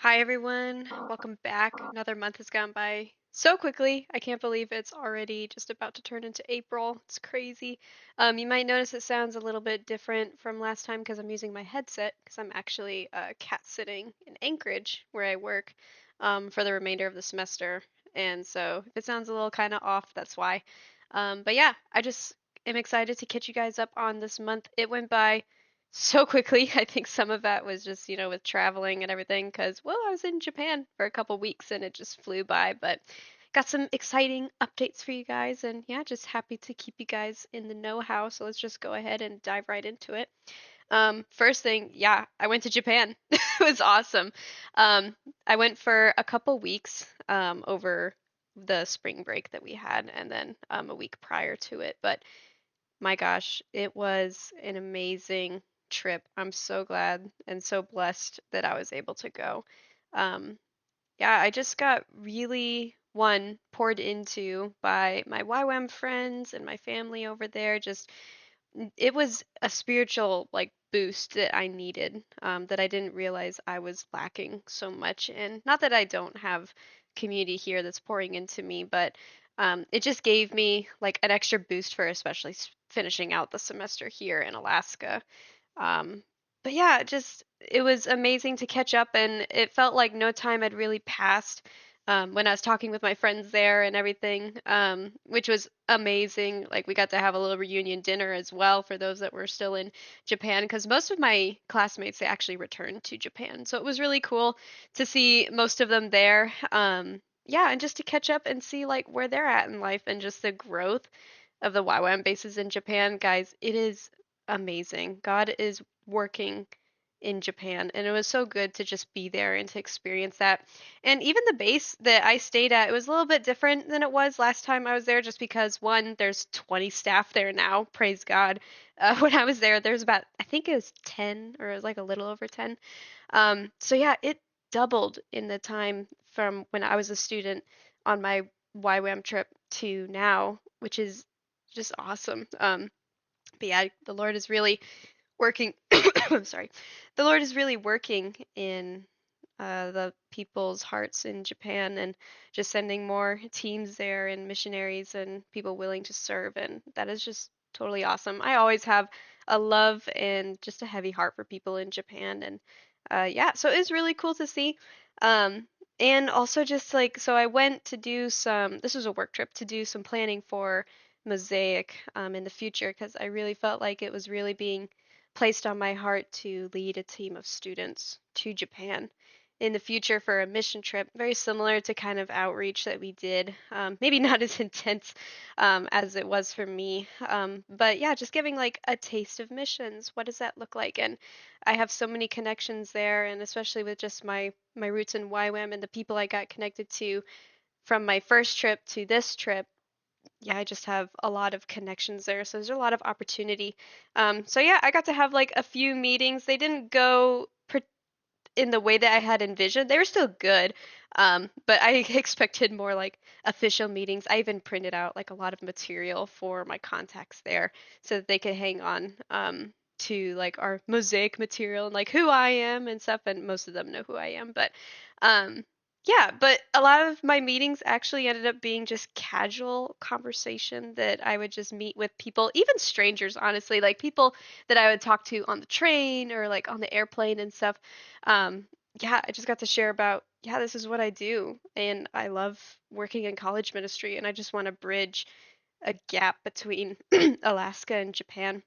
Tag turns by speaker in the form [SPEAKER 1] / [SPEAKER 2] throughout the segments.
[SPEAKER 1] Hi everyone, welcome back. Another month has gone by so quickly. I can't believe it's already just about to turn into April. It's crazy. You might notice it sounds a little bit different from last time because I'm using my headset because I'm actually cat sitting in Anchorage where I work for the remainder of the semester. And so if it sounds a little kind of off, that's why. But yeah, I just am excited to catch you guys up on this month. It went by so quickly. I think some of that was just, with traveling and everything, because, well, I was in Japan for a couple weeks and it just flew by. But got some exciting updates for you guys, and yeah, just happy to keep you guys in the know-how. So let's just go ahead and dive right into it. First thing, yeah, I went to Japan. It was awesome. Um, I went for a couple weeks over the spring break that we had, and then a week prior to it. But my gosh, it was an amazing trip. I'm so glad and so blessed that I was able to go. Um, yeah, I just got really, one, poured into by my YWAM friends and my family over there. Just, it was a spiritual, like, boost that I needed, that I didn't realize I was lacking so much. And not that I don't have community here that's pouring into me, but it just gave me like an extra boost for especially finishing out the semester here in Alaska. Um, but yeah, just it was amazing to catch up, and it felt like no time had really passed when I was talking with my friends there and everything, which was amazing. Like we got to have a little reunion dinner as well for those that were still in Japan, because most of my classmates they actually returned to Japan, so it was really cool to see most of them there. Yeah, and just to catch up and see like where they're at in life and just the growth of the YWAM bases in Japan, guys. It is amazing. God is working in Japan, and it was so good to just be there and to experience that. And even the base that I stayed at, it was a little bit different than it was last time I was there, just because one, there's 20 staff there now, praise God. When I was there, there's about, I think it was 10, or it was like a little over 10. So yeah, it doubled in the time from when I was a student on my YWAM trip to now, which is just awesome. But yeah, the Lord is really working. I'm sorry. The Lord is really working in the people's hearts in Japan and just sending more teams there and missionaries and people willing to serve. And that is just totally awesome. I always have a love and just a heavy heart for people in Japan. And yeah, so it's really cool to see. Um, and also just like, so I went to do some, this was a work trip to do some planning for Mosaic in the future because I really felt like it was really being placed on my heart to lead a team of students to Japan in the future for a mission trip, very similar to kind of outreach that we did. Maybe not as intense as it was for me, but yeah, just giving like a taste of missions. What does that look like? And I have so many connections there, and especially with just my roots in YWAM and the people I got connected to from my first trip to this trip. Yeah, I just have a lot of connections there, so there's a lot of opportunity. So yeah, I got to have like a few meetings. They didn't go in the way that I had envisioned. They were still good, but I expected more like official meetings. I even printed out like a lot of material for my contacts there so that they could hang on to like our mosaic material and like who I am and stuff. And most of them know who I am, but um, yeah, but a lot of my meetings actually ended up being just casual conversation that I would just meet with people, even strangers, honestly, like people that I would talk to on the train or like on the airplane and stuff. um, yeah, I just got to share about, yeah, this is what I do. And I love working in college ministry, and I just want to bridge a gap between Alaska and Japan.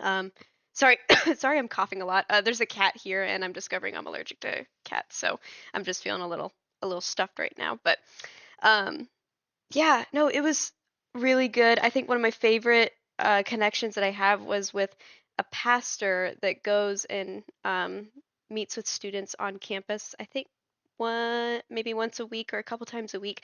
[SPEAKER 1] Um, sorry, sorry, I'm coughing a lot. There's a cat here, and I'm discovering I'm allergic to cats, so I'm just feeling a little stuffed right now. But um, yeah, no, it was really good. I think one of my favorite connections that I have was with a pastor that goes and meets with students on campus. I think maybe once a week or a couple times a week,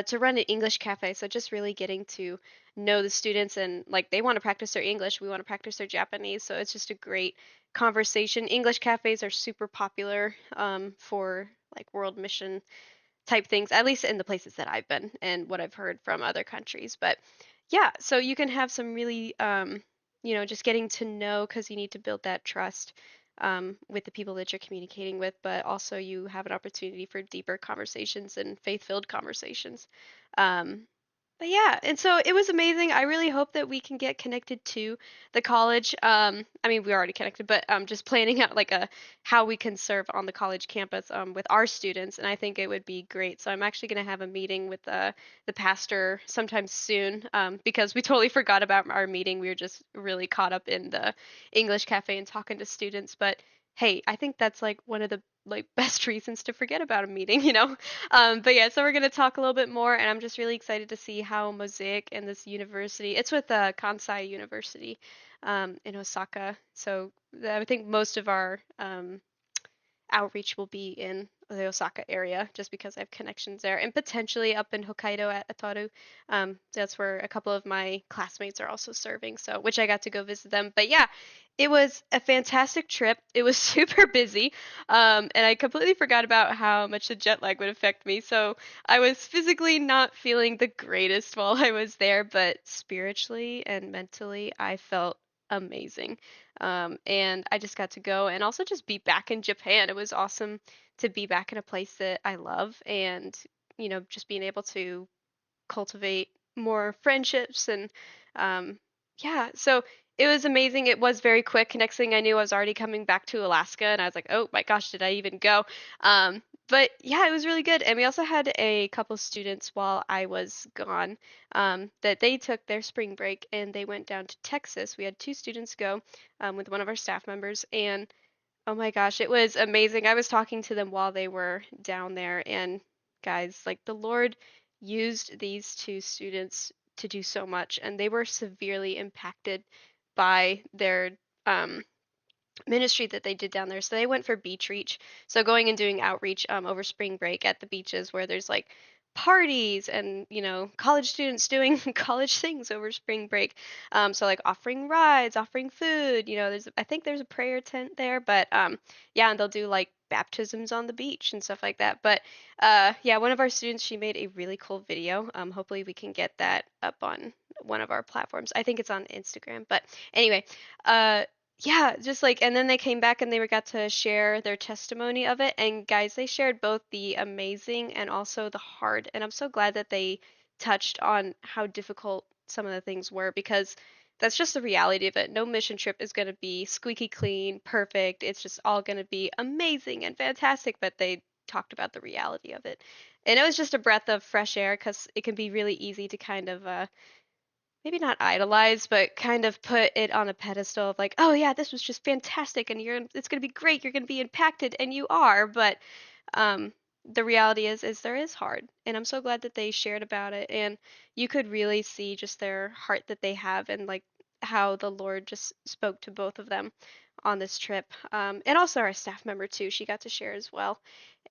[SPEAKER 1] to run an English cafe. So just really getting to know the students, and like they want to practice their English, we want to practice their Japanese. So it's just a great conversation. English cafes are super popular for like world mission type things, at least in the places that I've been and what I've heard from other countries. But yeah, so you can have some really, just getting to know because you need to build that trust. with the people that you're communicating with, but also you have an opportunity for deeper conversations and faith-filled conversations. Um, but yeah, and so it was amazing. I really hope that we can get connected to the college. I mean, we already connected, but just planning out like a how we can serve on the college campus with our students, and I think it would be great. So I'm actually going to have a meeting with the pastor sometime soon because we totally forgot about our meeting. We were just really caught up in the English cafe and talking to students. But hey, I think that's like one of the like best reasons to forget about a meeting, you know? But yeah, so we're going to talk a little bit more, and I'm just really excited to see how Mosaic and this university, it's with Kansai University in Osaka. So I think most of our outreach will be in the Osaka area just because I have connections there and potentially up in Hokkaido at Ataru. That's where a couple of my classmates are also serving, so which I got to go visit them. But yeah, it was a fantastic trip. It was super busy, and I completely forgot about how much the jet lag would affect me. So I was physically not feeling the greatest while I was there, but spiritually and mentally, I felt amazing. And I just got to go and also just be back in Japan. It was awesome to be back in a place that I love and, just being able to cultivate more friendships and yeah, so it was amazing. It was very quick. Next thing I knew, I was already coming back to Alaska, and I was like, oh my gosh, did I even go? But yeah, it was really good. And we also had a couple students while I was gone that they took their spring break and they went down to Texas. We had two students go with one of our staff members, and oh my gosh, it was amazing. I was talking to them while they were down there, and guys, like the Lord used these two students to do so much, and they were severely impacted by their um, ministry that they did down there. So they went for beach reach. So going and doing outreach over spring break at the beaches where there's like parties and college students doing college things over spring break. So like offering rides, offering food. There's I think there's a prayer tent there, but yeah, and they'll do like baptisms on the beach and stuff like that. But yeah, one of our students she made a really cool video. Hopefully we can get that up on one of our platforms. I think it's on Instagram, but anyway, uh yeah, just like, and then they came back and they got to share their testimony of it. And guys, they shared both the amazing and also the hard. And I'm so glad that they touched on how difficult some of the things were because that's just the reality of it. No mission trip is going to be squeaky clean, perfect. It's just all going to be amazing and fantastic. But they talked about the reality of it. And it was just a breath of fresh air because it can be really easy to kind of maybe not idolize, but kind of put it on a pedestal of like, oh yeah, this was just fantastic, and it's gonna be great, you're gonna be impacted, and you are. But um, the reality is there is hard, and I'm so glad that they shared about it, and you could really see just their heart that they have, and like how the Lord just spoke to both of them on this trip, and also our staff member too. She got to share as well,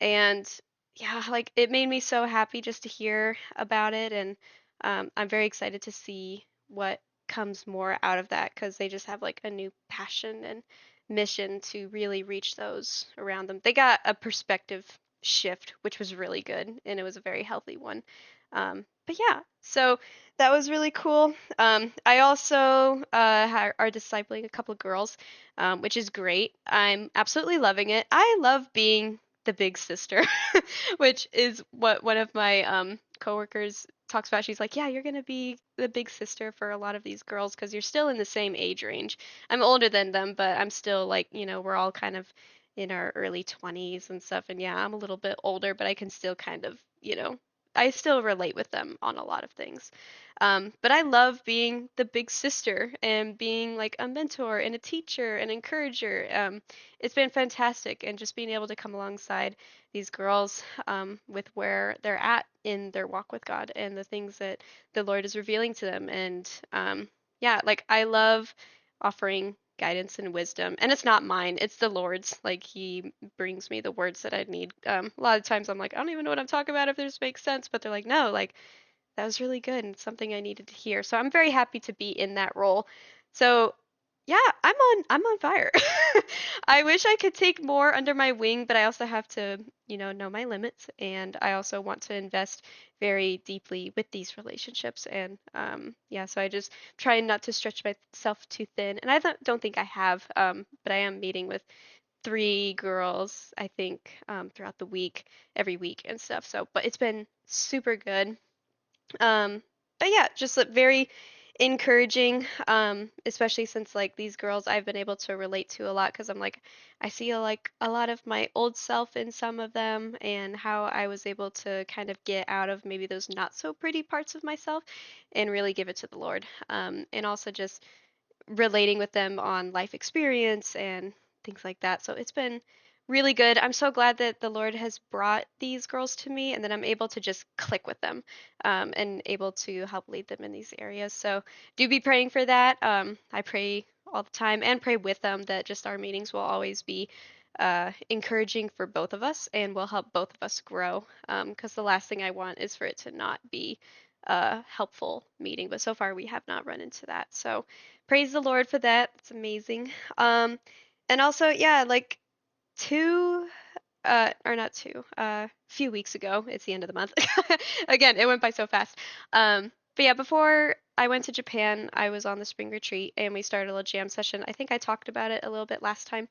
[SPEAKER 1] and yeah, like it made me so happy just to hear about it, and I'm very excited to see what comes more out of that because they just have like a new passion and mission to really reach those around them. They got a perspective shift, which was really good, and it was a very healthy one. But yeah, so that was really cool. I also are discipling a couple of girls, which is great. I'm absolutely loving it. I love being the big sister, which is what one of my coworkers talks about. She's like, "Yeah, you're gonna be the big sister for a lot of these girls because you're still in the same age range. I'm older than them, but I'm still like, we're all kind of in our early 20s and stuff. And yeah, I'm a little bit older, but I can still kind of, I still relate with them on a lot of things. But I love being the big sister and being like a mentor and a teacher and encourager. It's been fantastic, and just being able to come alongside these girls with where they're at in their walk with God and the things that the Lord is revealing to them. And yeah, like I love offering guidance and wisdom. And it's not mine, it's the Lord's. Like He brings me the words that I need. A lot of times I'm like, I don't even know what I'm talking about if this makes sense. But they're like, no, like that was really good and something I needed to hear. So I'm very happy to be in that role. So yeah, I'm on fire. I wish I could take more under my wing, but I also have to, know my limits, and I also want to invest very deeply with these relationships. And yeah, so I just try not to stretch myself too thin, and I don't think I have. But I am meeting with three girls, I think, throughout the week, every week and stuff. So, but it's been super good. Um, but yeah, just very encouraging, especially since like these girls I've been able to relate to a lot because I'm like, I see like a lot of my old self in some of them and how I was able to kind of get out of maybe those not so pretty parts of myself and really give it to the Lord. And also just relating with them on life experience and things like that. So it's been really good. I'm so glad that the Lord has brought these girls to me and that I'm able to just click with them and able to help lead them in these areas. So do be praying for that. I pray all the time and pray with them that just our meetings will always be encouraging for both of us and will help both of us grow. Because the last thing I want is for it to not be a helpful meeting. But so far we have not run into that. So praise the Lord for that. It's amazing. And also, yeah, like two, or not two, few weeks ago, it's the end of the month. Again, it went by so fast. But yeah, before I went to Japan, I was on the spring retreat and we started a little jam session. I think I talked about it a little bit last time.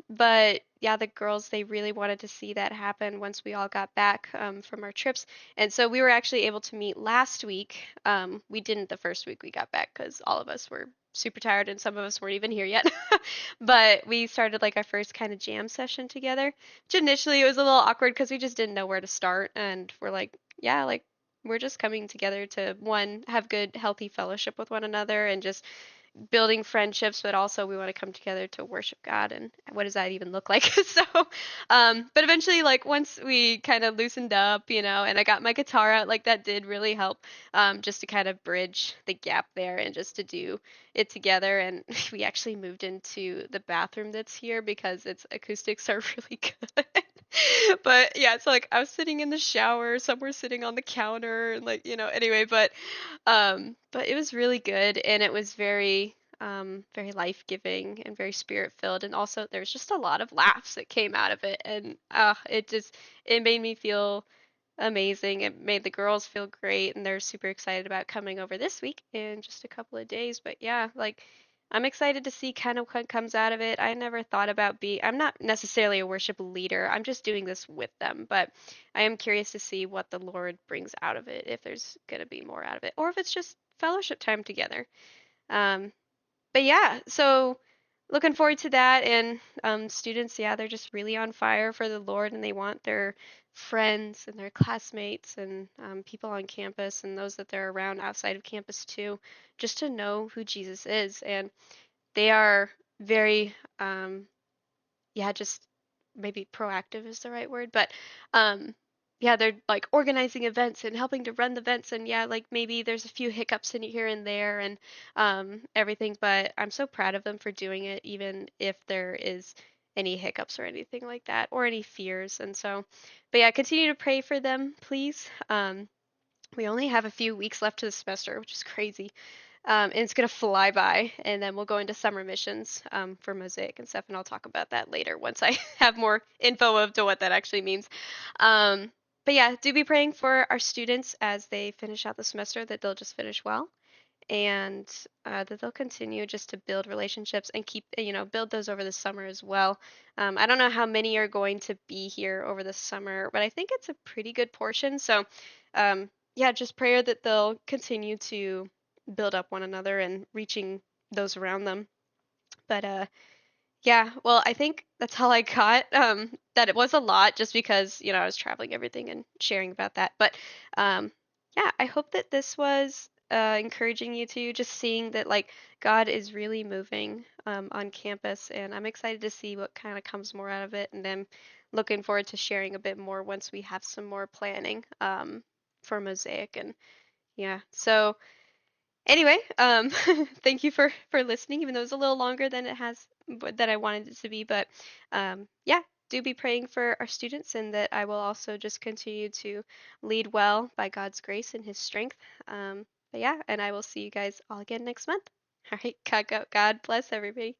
[SPEAKER 1] But yeah, the girls, they really wanted to see that happen once we all got back from our trips. And so we were actually able to meet last week. We didn't the first week we got back because all of us were super tired and some of us weren't even here yet. But we started like our first kind of jam session together, which initially it was a little awkward because we just didn't know where to start. And we're like, yeah, like we're just coming together to one, have good, healthy fellowship with one another and just building friendships, but also we want to come together to worship God. And what does that even look like? So, but eventually, like once we kind of loosened up, and I got my guitar out, like that did really help, just to kind of bridge the gap there and just to do it together. And we actually moved into the bathroom that's here because its acoustics are really good. But yeah, it's like I was sitting in the shower, some were sitting on the counter, and like, anyway, but it was really good and it was very life-giving and very spirit-filled. And also there's just a lot of laughs that came out of it. And it made me feel amazing. It made the girls feel great and they're super excited about coming over this week in just a couple of days. But yeah, like I'm excited to see kind of what comes out of it. I never thought about I'm not necessarily a worship leader. I'm just doing this with them, but I am curious to see what the Lord brings out of it, if there's going to be more out of it, or if it's just fellowship time together. Um, but yeah, so looking forward to that. And students, yeah, they're just really on fire for the Lord and they want their friends and their classmates and people on campus and those that they're around outside of campus too, just to know who Jesus is. And they are very, yeah, just maybe proactive is the right word, but um, yeah, they're like organizing events and helping to run the events, and yeah, like maybe there's a few hiccups in here and there and everything, but I'm so proud of them for doing it, even if there is any hiccups or anything like that, or any fears. And so, but yeah, continue to pray for them, please. We only have a few weeks left to the semester, which is crazy. And it's gonna fly by, and then we'll go into summer missions for Mosaic and stuff, and I'll talk about that later once I have more info of to what that actually means. Um, but yeah, do be praying for our students as they finish out the semester that they'll just finish well, and that they'll continue just to build relationships and keep, build those over the summer as well. I don't know how many are going to be here over the summer, but I think it's a pretty good portion. So, yeah, just prayer that they'll continue to build up one another and reaching those around them. But yeah, well, I think that's all I got. That it was a lot just because, I was traveling everything and sharing about that. But um, yeah, I hope that this was encouraging you to just seeing that like God is really moving on campus, and I'm excited to see what kind of comes more out of it, and then looking forward to sharing a bit more once we have some more planning for Mosaic. And yeah, so anyway, thank you for listening, even though it was a little longer than that I wanted it to be. But yeah, do be praying for our students, and that I will also just continue to lead well by God's grace and His strength. But yeah, and I will see you guys all again next month. All right, God bless everybody.